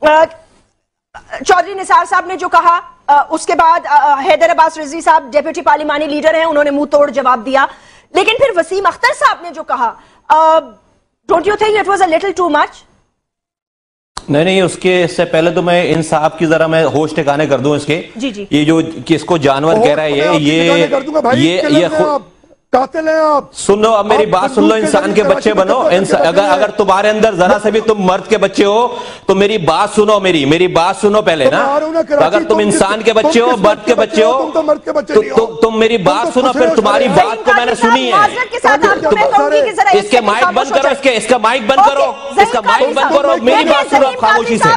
چودھری نثار صاحب نے جو کہا اس کے بعد حیدر عباس رضوی صاحب ڈیپیوٹی پارلیمانی لیڈر ہیں, انہوں نے منہ توڑ جواب دیا. لیکن پھر وسیم اختر صاحب نے جو کہا, don't you think it was a little too much? نہیں, اس سے پہلے تو میں ان صاحب کی ذرا میں ہوش ٹھکانے کر دوں اس کے. یہ جو کس کو جانور کہہ رہا ہے یہ قاتل ہیں آپ. سن لو, اب میری بات سن لو, انسان کے بچے بنو. اگر تمہارے اندر ذرا سے بھی تم مرد کے بچے ہو تو میری بات سنو, میری بات سنو پہلے نا. اگر تم انسان کے بچے ہو, مرد کے بچے ہو, تم میری بات سنو, پھر تمہاری بات کو میں نے سنی ہے. اس کے مائک بند کرو, اس کا مائک بند کرو, اس کا مائک بند کرو, میری بات سنو خاموشی سے.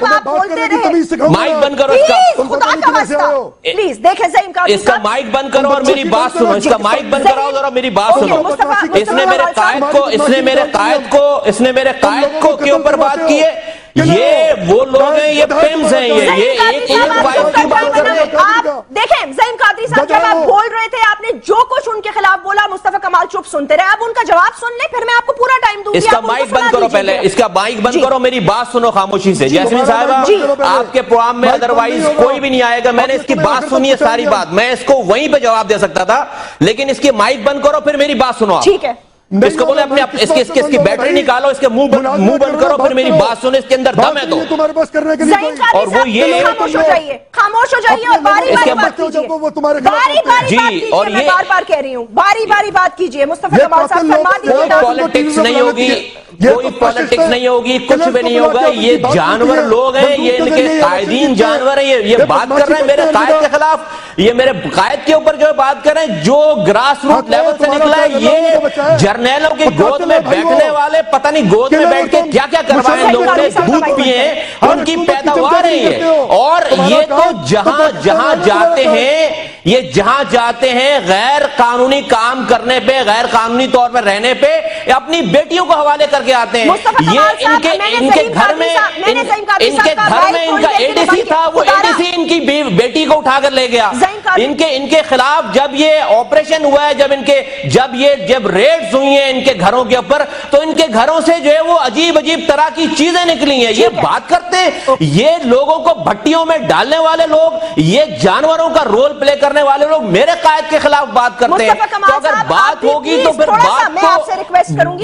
مائک بند کرو اس کا مائک بند کرو اور میری بات سنو. اس کا مائک بند کرو ذرا, میری بات سنو. اس نے میرے قائد کو کے اوپر بات کی ہے. یہ وہ لوگ ہیں, یہ پیمز ہیں, یہ ایک وائف کی بات کر رہے ہیں. دیکھیں زعیم قادری صاحب, جب آپ بول رہے تھے آپ نے جو کچھ ان کے خلاف بولا, مصطفیٰ کمال چپ سنتے رہے. اب ان کا جواب سن لیں, پھر میں آپ کو پورا ٹائم دوں گی. اس کا مائک بند کرو پہلے, اس کا مائک بند کرو, میری بات سنو خاموشی سے. جیسمین صاحبہ, آپ کے پروگرام میں ادروائز کوئی بھی نہیں آئے گا. میں نے اس کی بات سنی ہے ساری بات, میں اس کو وہیں پہ جواب دے سکتا تھا, لیکن اس کی مائک بند کرو, پھر میری بات سنو. ٹھیک ہے, اس کو بولے اس کی بیٹری نکالو, اس کے منہ بند کرو, پھر میری بات سنو. اس کے اندر دم ہے تو. اور وہ یہ خاموش ہو جائیے اور باری باری بات کیجیے. اور یہ بار بار کہہ رہی ہوں, باری باری بات کیجیے. مصطفیٰ کمال صاحب فرما دیجیے. پالیٹکس نہیں ہوگی, کوئی پالیٹکس نہیں ہوگی, کچھ بھی نہیں ہوگا. یہ جانور لوگ ہیں, یہ ان کے قائدین جانور ہیں. یہ بات کر رہے ہیں میرے قائد کے خلاف, یہ میرے قائد کے اوپر جو بات کر رہے ہیں, جو گراس روٹ لیول سے نکلا ہے. یہ جرنیلوں کی گود میں بیٹھنے والے پتہ نہیں گود میں بیٹھ کے کیا کیا کروائے لوگوں نے, دودھ پیے ہیں, ان کی پیداوار ہے یہ. اور یہ تو جہاں جاتے ہیں, یہ جہاں جاتے ہیں غیر قانونی کام کرنے پہ, غیر قانونی طور پر رہنے پہ, اپنی بیٹیوں کو حوالے کر کے آتے ہیں. یہ ان کے گھر میں ان کا ADC تھا, وہ ADC ان کی بیٹی کو اٹھا کر لے گیا. ان کے خلاف جب یہ آپریشن ہوا ہے, جب ریڈز ہوئی ہیں ان کے گھروں کے اوپر, تو ان کے گھروں سے جو ہے وہ عجیب طرح کی چیزیں نکلی ہیں. یہ بات کرتے ہیں, یہ لوگوں کو بھٹیوں میں ڈالنے والے لوگ, یہ جانوروں کا رول پلے کرنے والے لوگ میرے قائد کے خلاف بات کرتے ہیں. تو اگر بات ہوگی تو پھر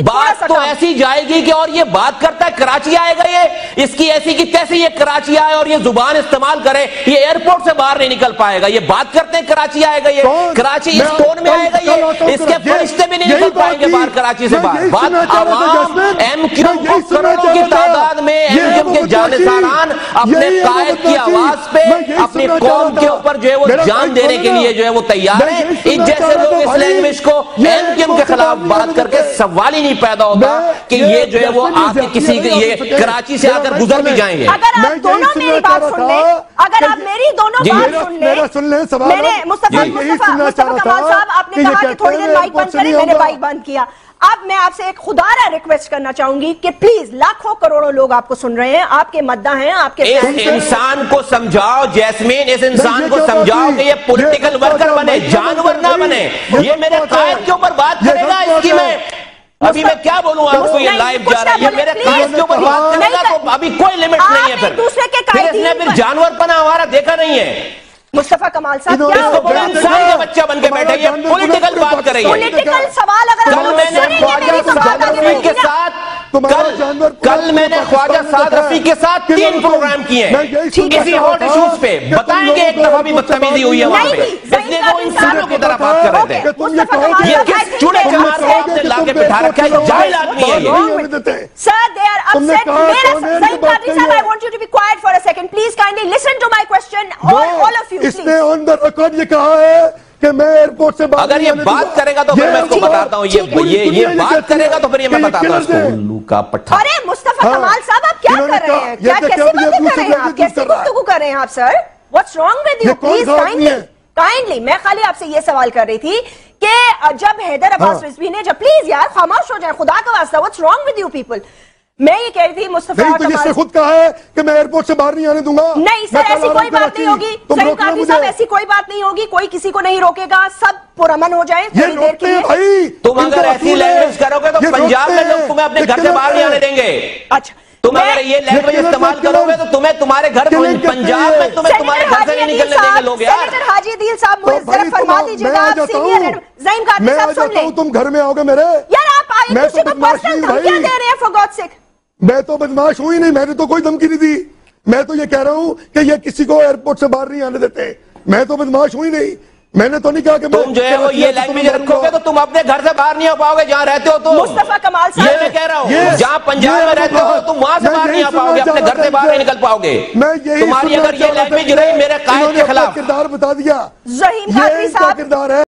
بات تو ایسی جائے گی کہ, اور یہ بات کرتا ہے کراچی آئے گا, یہ اس کی ایسی کی تیسی یہ کراچی آئے اور یہ زبان استعمال کرے, یہ ایئرپورٹ سے باہر نہیں نکل پائے گا. یہ بات کرتے ہیں کراچی آئے گا, یہ کراچی اس ٹون میں آئے گا, یہ اس کے فرشتے بھی نہیں نکل پائیں گے باہر کراچی سے باہر. بات عوام ایم کیو کو کروڑوں کی تعداد میں ایم کیو کے جانشینان اپنے قائد کی آواز پہ اپنی قوم کے اوپر جو ہے وہ جان دینے کے لیے جو ہے وہ تیار ہیں. ان جیسے لوگ اس لینگویج کو ایم کیو کے خلاف بات کر کے سوال ہی نہیں پیدا ہوتا کہ یہ جو ہے وہ آ کے کسی یہ کراچی سے آ کر گزر بھی جائیں گے. اگر آپ دونوں میری بات سن لیں, اگر آپ میری دونوں بات سن لیں, میں نے مصطفیٰ کمال صاحب, آپ نے کہا کہ تھوڑی دیر مائک بند کریں, میں نے مائک بند کیا. اب میں آپ سے ایک خدارہ ریکویسٹ کرنا چاہوں گی کہ پلیز, لاکھوں کروڑوں لوگ آپ کو سن رہے ہیں, آپ کے مداح ہیں, آپ کے اس انسان کو سمجھاؤ جیسمین, اس انسان کو سمجھاؤ کہ یہ پولیٹیکل ورکر بنے, جانور نہ بنے. یہ میرے قائد کے اوپر بات کرے گا, اس کی میں ابھی میں کیا بولوں آپ کو, یہ لائیو جا رہا ہے, یہ میرے قائد کے اوپر بات کرے گا تو ابھی کوئی لیمٹ نہیں ہے. پھر اس نے پھر جانور پنا ہمارا دیکھا نہیں ہے. مصطفیٰ کمال صاحب کیا اس کو بڑا انسان کا بچہ بن کے بیٹھے, یہ پولیٹیکل بات کر رہی ہے. پولیٹیکل سوال اگر کل میں نے خواجہ سعد رفیق کے ساتھ 3 پروگرام کیے ہیں کسی ہاٹ ایشوز پہ. بتائیں گے ایک دفعہ بھی بدتمیزی ہوئی ہے وہاں پہ, اس لیے وہ انسانوں کی طرح بات کر رہے تھے. یہ کس چوڑے چمار کو آپ نے لا کے بٹھا رکھا ہے, جاہل آدمی ہے یہ. Sir, they are upset. Zaim Qadri sir, I want you to be quiet for a second. Please kindly listen to my question, all of you. اس نے آن دا ریکارڈ یہ کہا ہے کہ میں ایئرپورٹ سے باہر, اگر یہ بات کرے گا تو پھر میں اس کو بتاتا ہوں, یہ بات کرے گا تو پھر یہ میں بتاتا ہوں اس کو. الو کا پٹھا. ارے مصطفیٰ کمال صاحب آپ کیا کر رہے ہیں, کیا کیسی باتیں کر رہے ہیں آپ, کیسی گفتگو کر رہے ہیں آپ سر؟ What's wrong with you? Please kindly, میں خالی آپ سے یہ سوال کر رہی تھی کہ جب حیدر عباس رضوی نے, جب پلیز یار خاموش ہو جائیں خدا کا واسطہ, what's wrong with you people? میں یہ کہہ رہی تھی مصطفیٰ کمال, جس نے خود کہا ہے کہ میں ایئرپورٹ سے باہر نہیں آنے دوں گا. نہیں سر, ایسی کوئی بات نہیں ہوگی. زعیم قادری صاحب, ایسی کوئی بات نہیں ہوگی, کوئی کسی کو نہیں روکے گا, سب پرامن ہو جائیں تھوڑی دیر کے لیے. تم اگر ایسی لینگویج کرو گے تو پنجاب میں لوگ تمہیں اپنے گھر سے باہر نہیں آنے دیں گے. اچھا, تم اگر یہ لینگویج استعمال کرو گے تو تمہیں تمہارے گھر پنجاب میں تمہارے گھر سے نہیں نکلنے دیں گے لوگ یار. سینیٹر حاجی عدیل صاحب مجھے ذرا فرما دیجیے گا, آپ سینئر زعیم قادری صاحب سن لیں. تم گھر میں آؤ گے میرے یار آپ آئی کسی کو پرسنل دھمکیاں دے رہے ہیں for God's sake. میں تو بدماش ہوں ہی نہیں, میں نے تو کوئی دھمکی نہیں دی. میں تو یہ کہہ رہا ہوں کہ یہ کسی کو ایئرپورٹ سے باہر نہیں آنے دیتے. میں تو بدماش ہوں ہی نہیں, میں نے تو نہیں کہا کہ تم جو ہے وہ یہ لینگویج رکھو گے تو تم اپنے گھر سے باہر نہیں آ پاؤ گے جہاں رہتے ہو. تو مصطفیٰ کمال صاحب یہ میں کہہ رہا ہوں جہاں پنجاب میں رہتے ہو تم وہاں سے باہر نہیں آ پاؤ گے, اپنے گھر سے باہر نہیں نکل پاؤ گے. تمہاری اگر یہ لینگویج رہی میرے قائد کے خلاف. کردار بتا دیا زعیم قادری صاحب. کردار ہے.